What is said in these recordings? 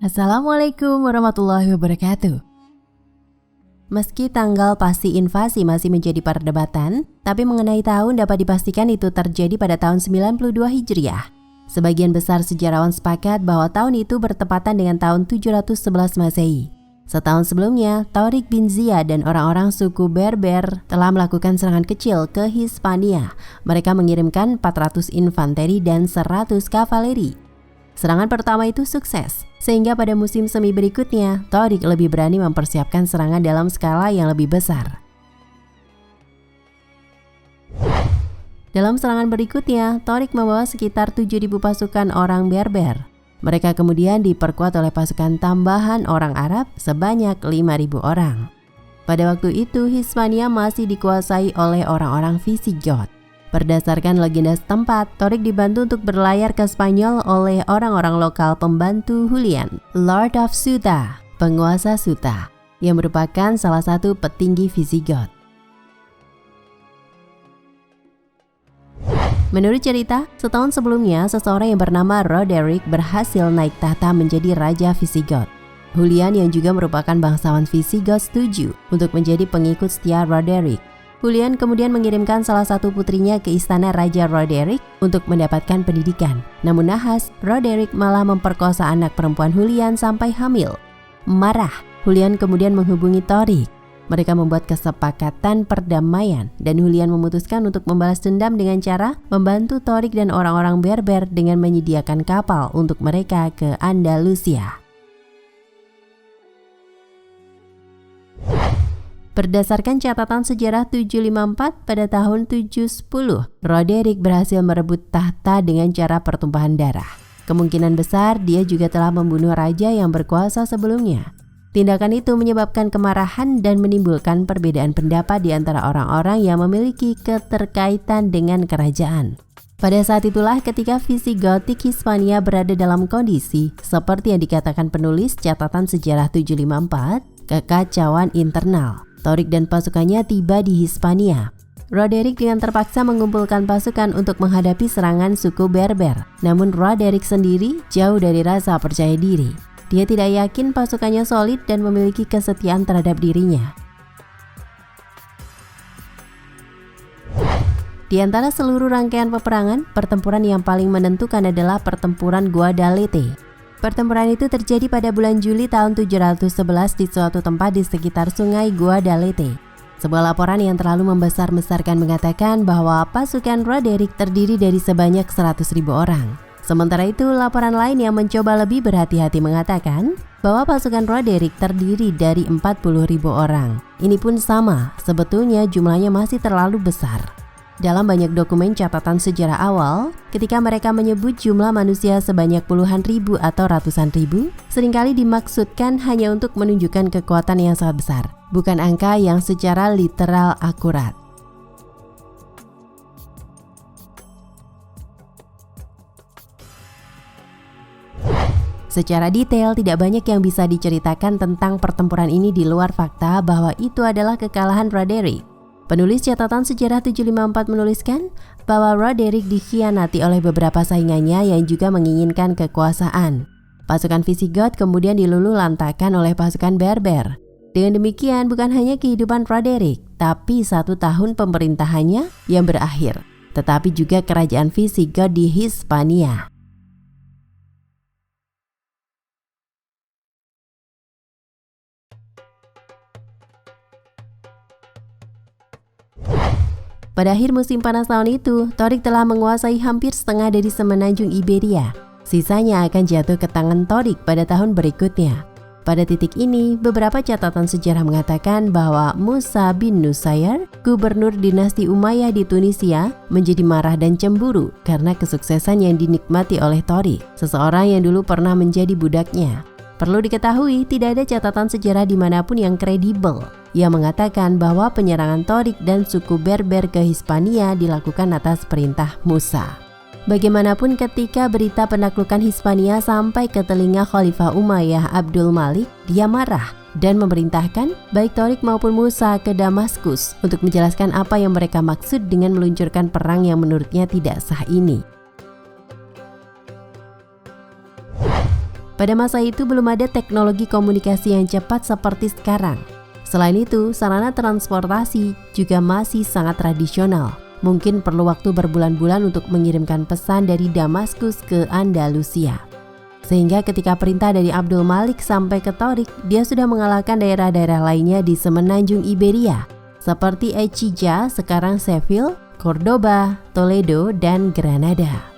Assalamualaikum warahmatullahi wabarakatuh. Meski tanggal pasti invasi masih menjadi perdebatan, tapi mengenai tahun dapat dipastikan itu terjadi pada tahun 92 Hijriah. Sebagian besar sejarawan sepakat bahwa tahun itu bertepatan dengan tahun 711 Masehi. Setahun sebelumnya, Tariq bin Ziyad dan orang-orang suku Berber telah melakukan serangan kecil ke Hispania. Mereka mengirimkan 400 infanteri dan 100 kavaleri. Serangan pertama itu sukses, sehingga pada musim semi berikutnya, Tariq lebih berani mempersiapkan serangan dalam skala yang lebih besar. Dalam serangan berikutnya, Tariq membawa sekitar 7.000 pasukan orang Berber. Mereka kemudian diperkuat oleh pasukan tambahan orang Arab sebanyak 5.000 orang. Pada waktu itu, Hispania masih dikuasai oleh orang-orang Visigoth. Berdasarkan legenda setempat, Tariq dibantu untuk berlayar ke Spanyol oleh orang-orang lokal pembantu Julian, Lord of Ceuta, penguasa Ceuta, yang merupakan salah satu petinggi Visigoth. Menurut cerita, setahun sebelumnya seseorang yang bernama Roderick berhasil naik tahta menjadi Raja Visigoth. Julian yang juga merupakan bangsawan Visigoth setuju untuk menjadi pengikut setia Roderick. Julian kemudian mengirimkan salah satu putrinya ke istana Raja Roderick untuk mendapatkan pendidikan. Namun nahas, Roderick malah memperkosa anak perempuan Julian sampai hamil. Marah, Julian kemudian menghubungi Tariq. Mereka membuat kesepakatan perdamaian dan Julian memutuskan untuk membalas dendam dengan cara membantu Tariq dan orang-orang Berber dengan menyediakan kapal untuk mereka ke Andalusia. Berdasarkan catatan sejarah 754 pada tahun 710, Roderick berhasil merebut tahta dengan cara pertumpahan darah. Kemungkinan besar dia juga telah membunuh raja yang berkuasa sebelumnya. Tindakan itu menyebabkan kemarahan dan menimbulkan perbedaan pendapat di antara orang-orang yang memiliki keterkaitan dengan kerajaan. Pada saat itulah ketika Visigotik Hispania berada dalam kondisi seperti yang dikatakan penulis catatan sejarah 754, kekacauan internal. Tariq dan pasukannya tiba di Hispania. Roderick dengan terpaksa mengumpulkan pasukan untuk menghadapi serangan suku Berber. Namun Roderick sendiri jauh dari rasa percaya diri. Dia tidak yakin pasukannya solid dan memiliki kesetiaan terhadap dirinya. Di antara seluruh rangkaian peperangan, pertempuran yang paling menentukan adalah pertempuran Guadalete. Pertempuran itu terjadi pada bulan Juli tahun 711 di suatu tempat di sekitar sungai Guadalete. Sebuah laporan yang terlalu membesar-besarkan mengatakan bahwa pasukan Roderick terdiri dari sebanyak 100.000 orang. Sementara itu, laporan lain yang mencoba lebih berhati-hati mengatakan bahwa pasukan Roderick terdiri dari 40.000 orang. Ini pun sama, sebetulnya jumlahnya masih terlalu besar. Dalam banyak dokumen catatan sejarah awal, ketika mereka menyebut jumlah manusia sebanyak puluhan ribu atau ratusan ribu, seringkali dimaksudkan hanya untuk menunjukkan kekuatan yang sangat besar, bukan angka yang secara literal akurat. Secara detail, tidak banyak yang bisa diceritakan tentang pertempuran ini di luar fakta bahwa itu adalah kekalahan Roderick. Penulis catatan sejarah 754 menuliskan bahwa Roderick dikhianati oleh beberapa saingannya yang juga menginginkan kekuasaan. Pasukan Visigoth kemudian diluluhlantakkan oleh pasukan Berber. Dengan demikian bukan hanya kehidupan Roderick, tapi 1 tahun pemerintahannya yang berakhir, tetapi juga kerajaan Visigoth di Hispania. Pada akhir musim panas tahun itu, Tariq telah menguasai hampir setengah dari semenanjung Iberia. Sisanya akan jatuh ke tangan Tariq pada tahun berikutnya. Pada titik ini, beberapa catatan sejarah mengatakan bahwa Musa bin Nusayr, gubernur dinasti Umayyah di Tunisia, menjadi marah dan cemburu karena kesuksesan yang dinikmati oleh Tariq, seseorang yang dulu pernah menjadi budaknya. Perlu diketahui, tidak ada catatan sejarah dimanapun yang kredibel yang mengatakan bahwa penyerangan Tariq dan suku Berber ke Hispania dilakukan atas perintah Musa. Bagaimanapun ketika berita penaklukan Hispania sampai ke telinga Khalifah Umayyah Abdul Malik, dia marah dan memerintahkan baik Tariq maupun Musa ke Damaskus untuk menjelaskan apa yang mereka maksud dengan meluncurkan perang yang menurutnya tidak sah ini. Pada masa itu belum ada teknologi komunikasi yang cepat seperti sekarang. Selain itu, sarana transportasi juga masih sangat tradisional. Mungkin perlu waktu berbulan-bulan untuk mengirimkan pesan dari Damaskus ke Andalusia. Sehingga ketika perintah dari Abdul Malik sampai ke Torik, dia sudah mengalahkan daerah-daerah lainnya di semenanjung Iberia, seperti Écija, sekarang Seville, Cordoba, Toledo, dan Granada.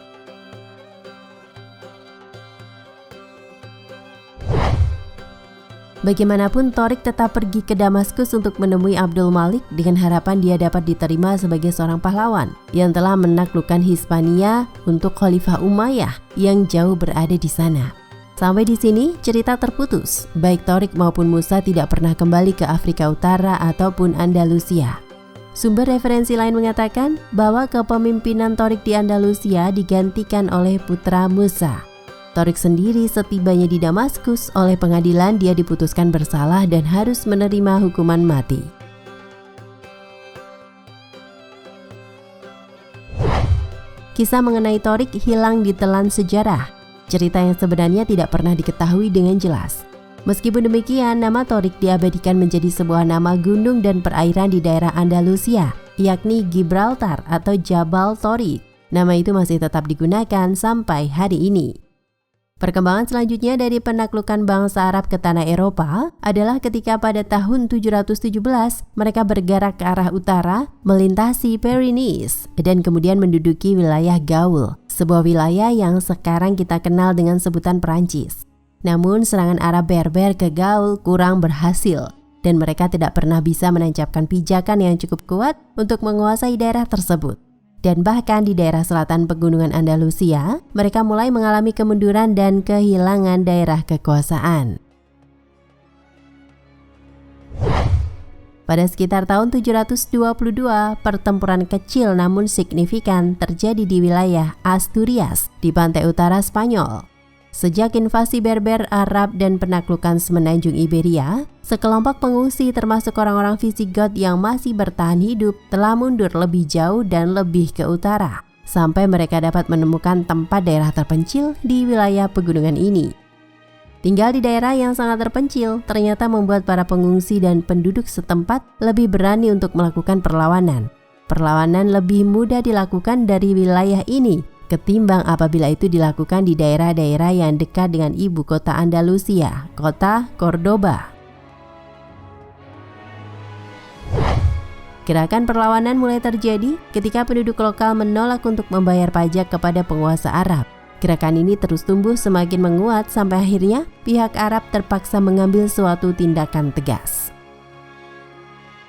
Bagaimanapun, Torik tetap pergi ke Damaskus untuk menemui Abdul Malik dengan harapan dia dapat diterima sebagai seorang pahlawan yang telah menaklukkan Hispania untuk Khalifah Umayyah yang jauh berada di sana. Sampai di sini cerita terputus. Baik Torik maupun Musa tidak pernah kembali ke Afrika Utara ataupun Andalusia. Sumber referensi lain mengatakan bahwa kepemimpinan Torik di Andalusia digantikan oleh putra Musa. Torik sendiri setibanya di Damaskus, oleh pengadilan dia diputuskan bersalah dan harus menerima hukuman mati. Kisah mengenai Torik hilang ditelan sejarah. Cerita yang sebenarnya tidak pernah diketahui dengan jelas. Meskipun demikian, nama Torik diabadikan menjadi sebuah nama gunung dan perairan di daerah Andalusia, yakni Gibraltar atau Jabal Torik. Nama itu masih tetap digunakan sampai hari ini. Perkembangan selanjutnya dari penaklukan bangsa Arab ke tanah Eropa adalah ketika pada tahun 717 mereka bergerak ke arah utara, melintasi Pyrenees, dan kemudian menduduki wilayah Gaul, sebuah wilayah yang sekarang kita kenal dengan sebutan Perancis. Namun serangan Arab Berber ke Gaul kurang berhasil, dan mereka tidak pernah bisa menancapkan pijakan yang cukup kuat untuk menguasai daerah tersebut. Dan bahkan di daerah selatan pegunungan Andalusia, mereka mulai mengalami kemunduran dan kehilangan daerah kekuasaan. Pada sekitar tahun 722, pertempuran kecil namun signifikan terjadi di wilayah Asturias di pantai utara Spanyol. Sejak invasi Berber, Arab, dan penaklukan semenanjung Iberia, sekelompok pengungsi termasuk orang-orang Visigot yang masih bertahan hidup telah mundur lebih jauh dan lebih ke utara, sampai mereka dapat menemukan tempat daerah terpencil di wilayah pegunungan ini. Tinggal di daerah yang sangat terpencil ternyata membuat para pengungsi dan penduduk setempat lebih berani untuk melakukan perlawanan. Perlawanan lebih mudah dilakukan dari wilayah ini ketimbang apabila itu dilakukan di daerah-daerah yang dekat dengan ibu kota Andalusia, kota Cordoba. Gerakan perlawanan mulai terjadi ketika penduduk lokal menolak untuk membayar pajak kepada penguasa Arab. Gerakan ini terus tumbuh semakin menguat sampai akhirnya pihak Arab terpaksa mengambil suatu tindakan tegas.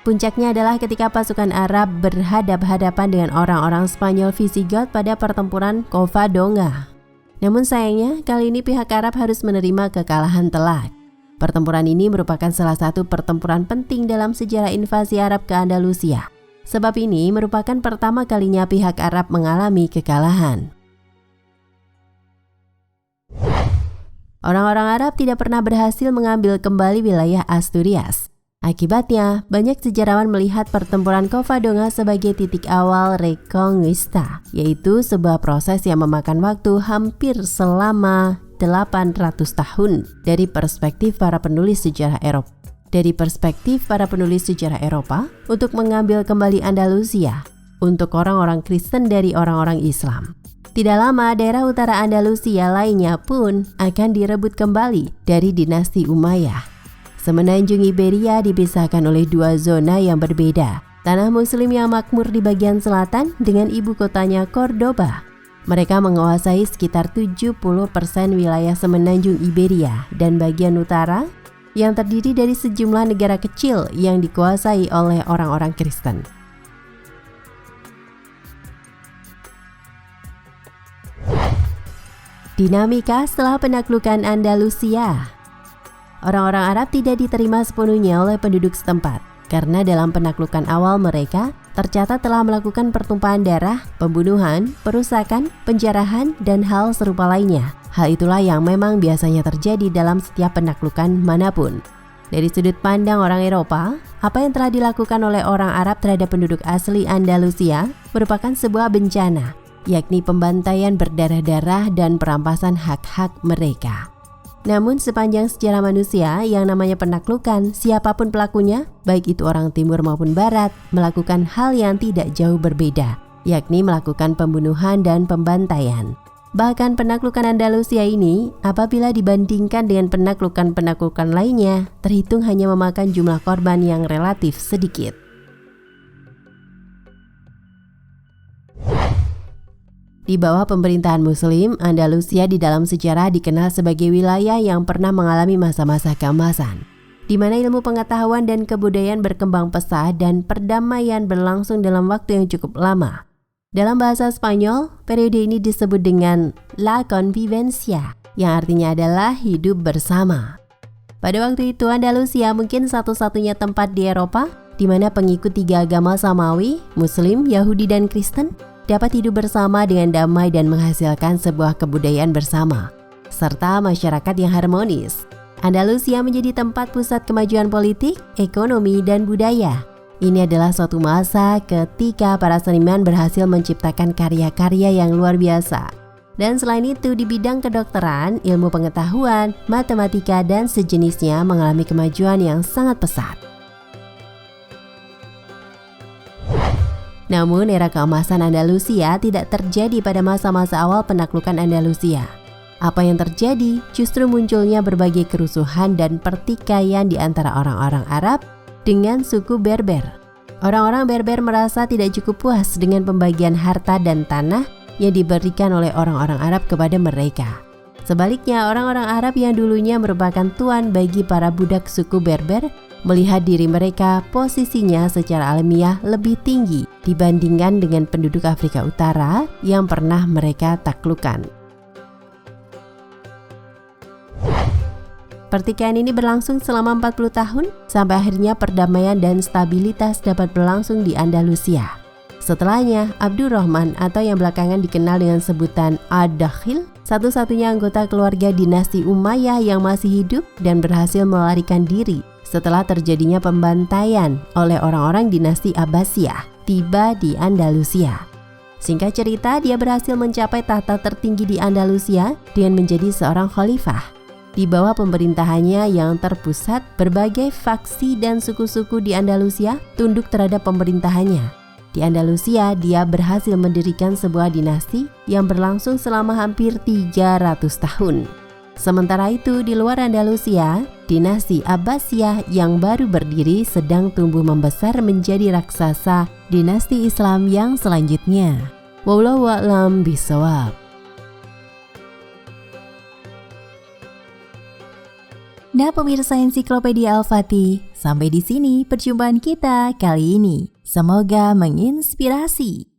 Puncaknya adalah ketika pasukan Arab berhadap-hadapan dengan orang-orang Spanyol Visigot pada pertempuran Covadonga. Namun sayangnya, kali ini pihak Arab harus menerima kekalahan telak. Pertempuran ini merupakan salah satu pertempuran penting dalam sejarah invasi Arab ke Andalusia. Sebab ini merupakan pertama kalinya pihak Arab mengalami kekalahan. Orang-orang Arab tidak pernah berhasil mengambil kembali wilayah Asturias. Akibatnya, banyak sejarawan melihat pertempuran Covadonga sebagai titik awal Reconquista, yaitu sebuah proses yang memakan waktu hampir selama 800 tahun dari perspektif para penulis sejarah Eropa. Untuk mengambil kembali Andalusia untuk orang-orang Kristen dari orang-orang Islam. Tidak lama, daerah utara Andalusia lainnya pun akan direbut kembali dari dinasti Umayyah. Semenanjung Iberia dipisahkan oleh dua zona yang berbeda. Tanah Muslim yang makmur di bagian selatan dengan ibu kotanya Cordoba. Mereka menguasai sekitar 70% wilayah semenanjung Iberia dan bagian utara yang terdiri dari sejumlah negara kecil yang dikuasai oleh orang-orang Kristen. Dinamika setelah penaklukan Andalusia. Orang-orang Arab tidak diterima sepenuhnya oleh penduduk setempat karena dalam penaklukan awal mereka tercatat telah melakukan pertumpahan darah, pembunuhan, perusakan, penjarahan, dan hal serupa lainnya. Hal itulah yang memang biasanya terjadi dalam setiap penaklukan manapun. Dari sudut pandang orang Eropa, apa yang telah dilakukan oleh orang Arab terhadap penduduk asli Andalusia merupakan sebuah bencana, yakni pembantaian berdarah-darah dan perampasan hak-hak mereka. Namun sepanjang sejarah manusia yang namanya penaklukan, siapapun pelakunya, baik itu orang timur maupun barat, melakukan hal yang tidak jauh berbeda, yakni melakukan pembunuhan dan pembantaian. Bahkan penaklukan Andalusia ini, apabila dibandingkan dengan penaklukan-penaklukan lainnya, terhitung hanya memakan jumlah korban yang relatif sedikit. Di bawah pemerintahan Muslim, Andalusia di dalam sejarah dikenal sebagai wilayah yang pernah mengalami masa-masa keemasan, di mana ilmu pengetahuan dan kebudayaan berkembang pesat dan perdamaian berlangsung dalam waktu yang cukup lama. Dalam bahasa Spanyol, periode ini disebut dengan La Convivencia, yang artinya adalah hidup bersama. Pada waktu itu, Andalusia mungkin satu-satunya tempat di Eropa di mana pengikut tiga agama samawi, Muslim, Yahudi, dan Kristen dapat hidup bersama dengan damai dan menghasilkan sebuah kebudayaan bersama, serta masyarakat yang harmonis. Andalusia menjadi tempat pusat kemajuan politik, ekonomi, dan budaya. Ini adalah suatu masa ketika para seniman berhasil menciptakan karya-karya yang luar biasa. Dan selain itu, di bidang kedokteran, ilmu pengetahuan, matematika, dan sejenisnya mengalami kemajuan yang sangat pesat. Namun era keemasan Andalusia tidak terjadi pada masa-masa awal penaklukan Andalusia. Apa yang terjadi justru munculnya berbagai kerusuhan dan pertikaian di antara orang-orang Arab dengan suku Berber. Orang-orang Berber merasa tidak cukup puas dengan pembagian harta dan tanah yang diberikan oleh orang-orang Arab kepada mereka. Sebaliknya, orang-orang Arab yang dulunya merupakan tuan bagi para budak suku Berber melihat diri mereka posisinya secara alamiah lebih tinggi dibandingkan dengan penduduk Afrika Utara yang pernah mereka taklukkan. Pertikaian ini berlangsung selama 40 tahun sampai akhirnya perdamaian dan stabilitas dapat berlangsung di Andalusia. Setelahnya, Abdurrahman atau yang belakangan dikenal dengan sebutan Ad-Dakhil, satu-satunya anggota keluarga dinasti Umayyah yang masih hidup dan berhasil melarikan diri setelah terjadinya pembantaian oleh orang-orang dinasti Abbasiyah, tiba di Andalusia. Singkat cerita, dia berhasil mencapai tahta tertinggi di Andalusia dengan menjadi seorang khalifah. Di bawah pemerintahannya yang terpusat, berbagai faksi dan suku-suku di Andalusia tunduk terhadap pemerintahannya. Di Andalusia, dia berhasil mendirikan sebuah dinasti yang berlangsung selama hampir 300 tahun. Sementara itu, di luar Andalusia, dinasti Abbasiyah yang baru berdiri sedang tumbuh membesar menjadi raksasa dinasti Islam yang selanjutnya. Wallahu a'lam bishawab. Nah pemirsa Ensiklopedia Al-Fatih, sampai di sini perjumpaan kita kali ini. Semoga menginspirasi.